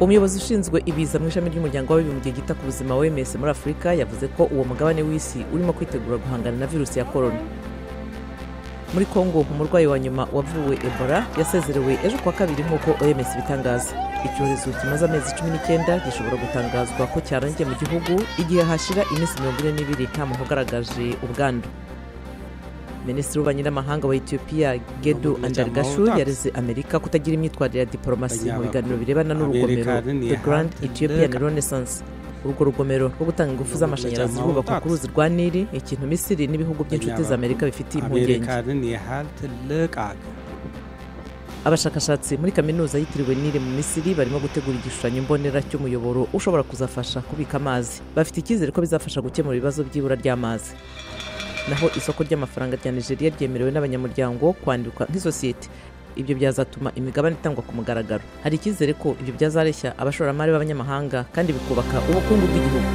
umuyobozi ushinzwe ibiza mu ishami ry'umuryango w'abibumbye gita ku buzima OMS muri Afurika yavuze ko uwo mugabane w'isi urimo kwitegura guhangana na virusi ya corona. Muri Kongo umurwayi wa nyuma wavuwe Ebola yasezerewe ejo kwa kabiri nk'uko OMS bitangaza. Icyorezo kimaze amezi 19 gishobora gutangazwa ko cyarangiye mu gihugu igihe hashira iminsi 42 nta muntu ugaragaje ubwandu. Minisitiri w'ububanyi n'amahanga wa Ethiopia Gedu Andargashu yareze Amerika kutagira imyitwarire ya diplomasi mu biganiro birebana n'urugomero The Grand Ethiopian Renaissance. Urwo rugomero rwo gutanga ingufu z'amashanyarazi rwubakwa ku ruzi rwa Nili, ikintu Misiri n'ibihugu by'inshuti za Amerika bifitiye impungenge. Abashakashatsi muri kaminuza yitiriwe Nile mu Misiri barimo gutegura igishushanyo mbonera cy'umuyoboro ushobora kuzafasha kubika amazi. Bafite icyizere ko bizafasha gukemura ibibazo by'ibura ry'amazi. Naho isoko ry'amafaranga rya Nigeria ryemerewe n'abanyamuryango kwandikwa nk'isosiyete. Ibyo byazatuma imigabane itangwa ku mugaragaro. Hari icyizere ko ibyo byazareshya abashoramari b'abanyamahanga kandi bikubaka ubukungu bw'igihugu.